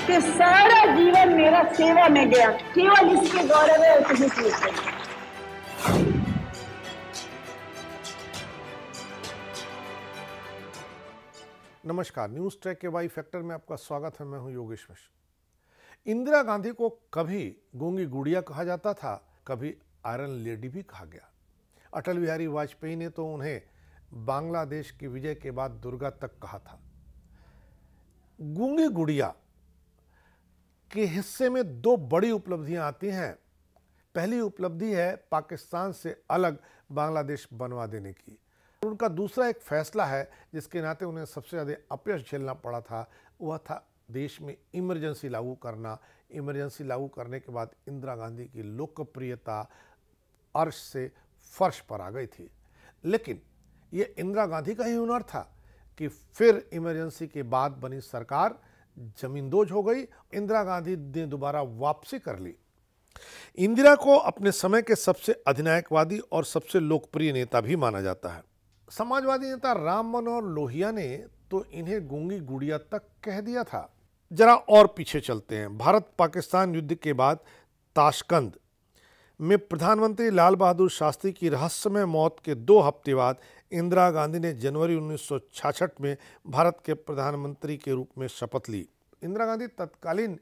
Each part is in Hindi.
कि सारा जीवन मेरा सेवा में गया, केवल इसके गौरव है और किसी चीज नहीं। नमस्कार, न्यूज ट्रैक के वाई फैक्टर में आपका स्वागत है। मैं हूं योगेश मिश्र। इंदिरा गांधी को कभी गूंगी गुड़िया कहा जाता था, कभी आयरन लेडी भी कहा गया। अटल बिहारी वाजपेयी ने तो उन्हें बांग्लादेश की विजय के बाद दुर्गा तक कहा था। गूंगी गुड़िया के हिस्से में दो बड़ी उपलब्धियां आती हैं। पहली उपलब्धि है पाकिस्तान से अलग बांग्लादेश बनवा देने की। उनका दूसरा एक फैसला है जिसके नाते उन्हें सबसे ज़्यादा अपयश झेलना पड़ा था, वह था देश में इमरजेंसी लागू करना। इमरजेंसी लागू करने के बाद इंदिरा गांधी की लोकप्रियता अर्श से फर्श पर आ गई थी। लेकिन ये इंदिरा गांधी का ही हुनर था कि फिर इमरजेंसी के बाद बनी सरकार जमींदोज हो गई। इंदिरा गांधी ने दोबारा वापसी कर ली। इंदिरा को अपने समय के सबसे अधिनायकवादी और सबसे लोकप्रिय नेता भी माना जाता है। समाजवादी नेता राम मनोहर लोहिया ने तो इन्हें गूंगी गुड़िया तक कह दिया था। जरा और पीछे चलते हैं। भारत पाकिस्तान युद्ध के बाद ताशकंद में प्रधानमंत्री लाल बहादुर शास्त्री की रहस्यमय मौत के 2 हफ्ते बाद इंदिरा गांधी ने जनवरी 1966 में भारत के प्रधानमंत्री के रूप में शपथ ली। इंदिरा गांधी तत्कालीन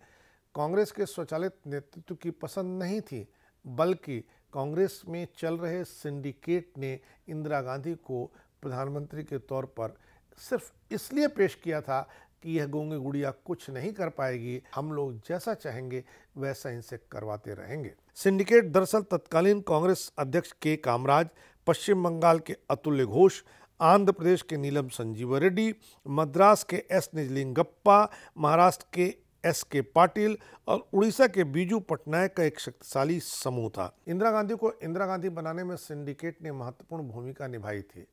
कांग्रेस के स्वचालित नेतृत्व की पसंद नहीं थी, बल्कि कांग्रेस में चल रहे सिंडिकेट ने इंदिरा गांधी को प्रधानमंत्री के तौर पर सिर्फ इसलिए पेश किया था कि यह गूंगी गुड़िया कुछ नहीं कर पाएगी, हम लोग जैसा चाहेंगे वैसा इनसे करवाते रहेंगे। सिंडिकेट दरअसल तत्कालीन कांग्रेस अध्यक्ष के कामराज, पश्चिम बंगाल के अतुल्य घोष, आंध्र प्रदेश के नीलम संजीवा रेड्डी, मद्रास के एस निजलिंगप्पा, महाराष्ट्र के एस.के. पाटिल और उड़ीसा के बीजू पटनायक का एक शक्तिशाली समूह था। इंदिरा गांधी को इंदिरा गांधी बनाने में सिंडिकेट ने महत्वपूर्ण भूमिका निभाई थी।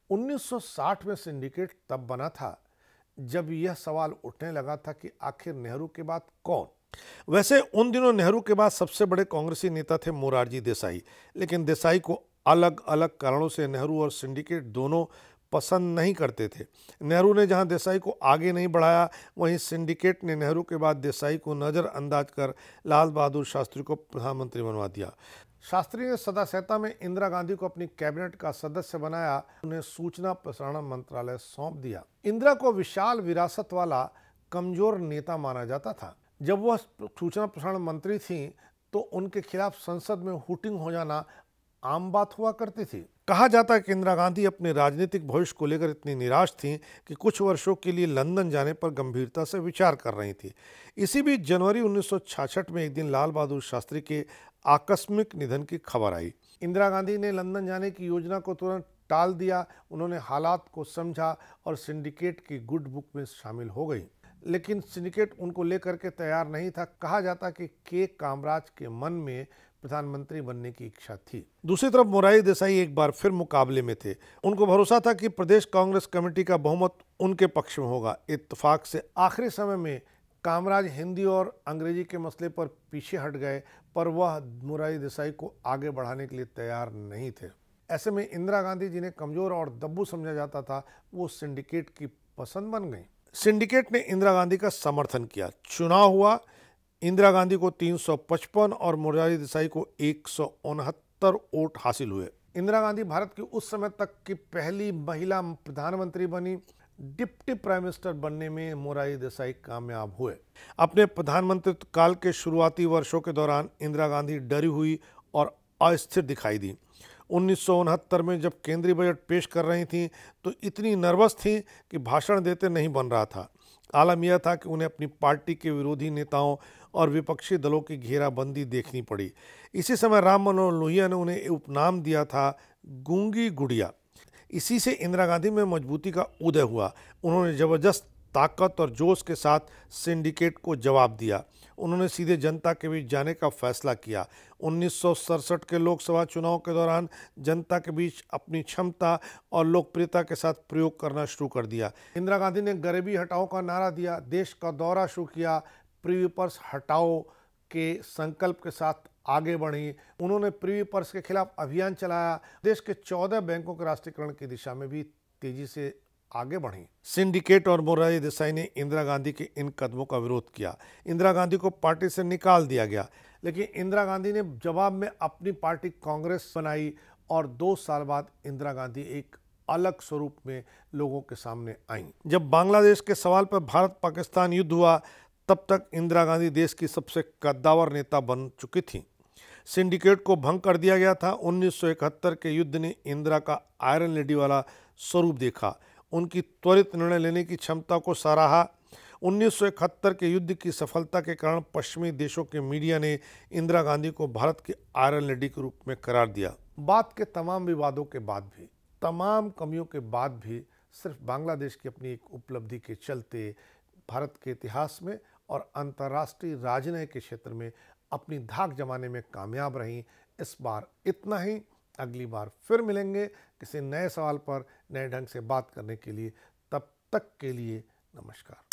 1960 में सिंडिकेट तब बना था जब यह सवाल उठने लगा था कि आखिर नेहरू के बाद कौन। वैसे उन दिनों नेहरू के बाद सबसे बड़े कांग्रेसी नेता थे मोरारजी देसाई, लेकिन देसाई को अलग अलग कारणों से नेहरू और सिंडिकेट दोनों पसंद नहीं करते थे। नेहरू ने जहां देसाई को आगे नहीं बढ़ाया, वहीं सिंडिकेट ने नेहरू के बाद देसाई को नज़रअंदाज कर लाल बहादुर शास्त्री को प्रधानमंत्री बनवा दिया। शास्त्री ने सदासहता में इंदिरा गांधी को अपनी कैबिनेट का सदस्य बनाया, उन्हें सूचना प्रसारण मंत्रालय सौंप दिया। इंदिरा को विशाल विरासत वाला कमजोर नेता माना जाता था। जब वह सूचना प्रसारण मंत्री थी तो उनके खिलाफ संसद में हुटिंग हो जाना आम बात हुआ करती थी। कहा जाता है कि इंदिरा गांधी अपने राजनीतिक भविष्य को लेकर इतनी निराश थीं कि कुछ वर्षों के लिए लंदन जाने पर गंभीरता से विचार कर रही थी। इसी बीच जनवरी 1966 में एक दिन लाल बहादुर शास्त्री के आकस्मिक निधन की खबर आई। इंदिरा गांधी ने लंदन जाने की योजना को तुरंत टाल दिया। उन्होंने हालात को समझा और सिंडिकेट की गुड बुक में शामिल हो गई, लेकिन सिंडिकेट उनको लेकर के तैयार नहीं था। कहा जाता कि के कामराज के मन में प्रधानमंत्री बनने की इच्छा थी। दूसरी तरफ मोरारजी देसाई एक बार फिर मुकाबले में थे। उनको भरोसा था कि प्रदेश कांग्रेस कमेटी का बहुमत उनके पक्ष में होगा। इत्तेफाक से आखिरी समय में कामराज हिंदी और अंग्रेजी के मसले पर पीछे हट गए, पर वह मोरारजी देसाई को आगे बढ़ाने के लिए तैयार नहीं थे। ऐसे में इंदिरा गांधी जिन्हें कमजोर और दब्बू समझा जाता था, वो सिंडिकेट की पसंद बन गई। सिंडिकेट ने इंदिरा गांधी का समर्थन किया। चुनाव हुआ। इंदिरा गांधी को 355 और मोरारजी देसाई को 169 वोट हासिल हुए। इंदिरा गांधी भारत की उस समय तक की पहली महिला प्रधानमंत्री बनी। डिप्टी प्राइम मिनिस्टर बनने में मोरारजी देसाई कामयाब हुए। अपने प्रधानमंत्रित्व काल के शुरुआती वर्षों के दौरान इंदिरा गांधी डरी हुई और अस्थिर दिखाई दी। 1969 में जब केंद्रीय बजट पेश कर रही थीं तो इतनी नर्वस थीं कि भाषण देते नहीं बन रहा था। आलम यह था कि उन्हें अपनी पार्टी के विरोधी नेताओं और विपक्षी दलों की घेराबंदी देखनी पड़ी। इसी समय राम मनोहर लोहिया ने उन्हें उपनाम दिया था गूंगी गुड़िया। इसी से इंदिरा गांधी में मजबूती का उदय हुआ। उन्होंने जबरदस्त ताकत और जोश के साथ सिंडिकेट को जवाब दिया। उन्होंने सीधे जनता के बीच जाने का फैसला किया। 1967 के लोकसभा चुनाव के दौरान जनता के बीच अपनी क्षमता और लोकप्रियता के साथ प्रयोग करना शुरू कर दिया। इंदिरा गांधी ने गरीबी हटाओ का नारा दिया, देश का दौरा शुरू किया, प्रिवी पर्स हटाओ के संकल्प के साथ आगे बढ़ी। उन्होंने प्रिवी पर्स के खिलाफ अभियान चलाया। देश के 14 बैंकों के राष्ट्रीयकरण की दिशा में भी तेजी से आगे बढ़ी। सिंडिकेट और मोरारजी देसाई ने इंदिरा गांधी के इन कदमों का विरोध किया। इंदिरा गांधी को पार्टी से निकाल दिया गया, लेकिन इंदिरा गांधी ने जवाब में अपनी पार्टी कांग्रेस बनाई और 2 साल बाद इंदिरा गांधी एक अलग स्वरूप में लोगों के सामने आईं। जब बांग्लादेश के सवाल पर भारत पाकिस्तान युद्ध हुआ, तब तक इंदिरा गांधी देश की सबसे कद्दावर नेता बन चुकी थीं। सिंडिकेट को भंग कर दिया गया था। 1971 के युद्ध ने इंदिरा का आयरन लेडी वाला स्वरूप देखा, उनकी त्वरित निर्णय लेने की क्षमता को सराहा। 1971 के युद्ध की सफलता के कारण पश्चिमी देशों के मीडिया ने इंदिरा गांधी को भारत की आयरन लेडी के रूप में करार दिया। बात के तमाम विवादों के बाद भी, तमाम कमियों के बाद भी, सिर्फ बांग्लादेश की अपनी एक उपलब्धि के चलते भारत के इतिहास में और अंतर्राष्ट्रीय राजनीति के क्षेत्र में अपनी धाक जमाने में कामयाब रहीं। इस बार इतना ही। अगली बार फिर मिलेंगे किसी नए सवाल पर नए ढंग से बात करने के लिए। तब तक के लिए नमस्कार।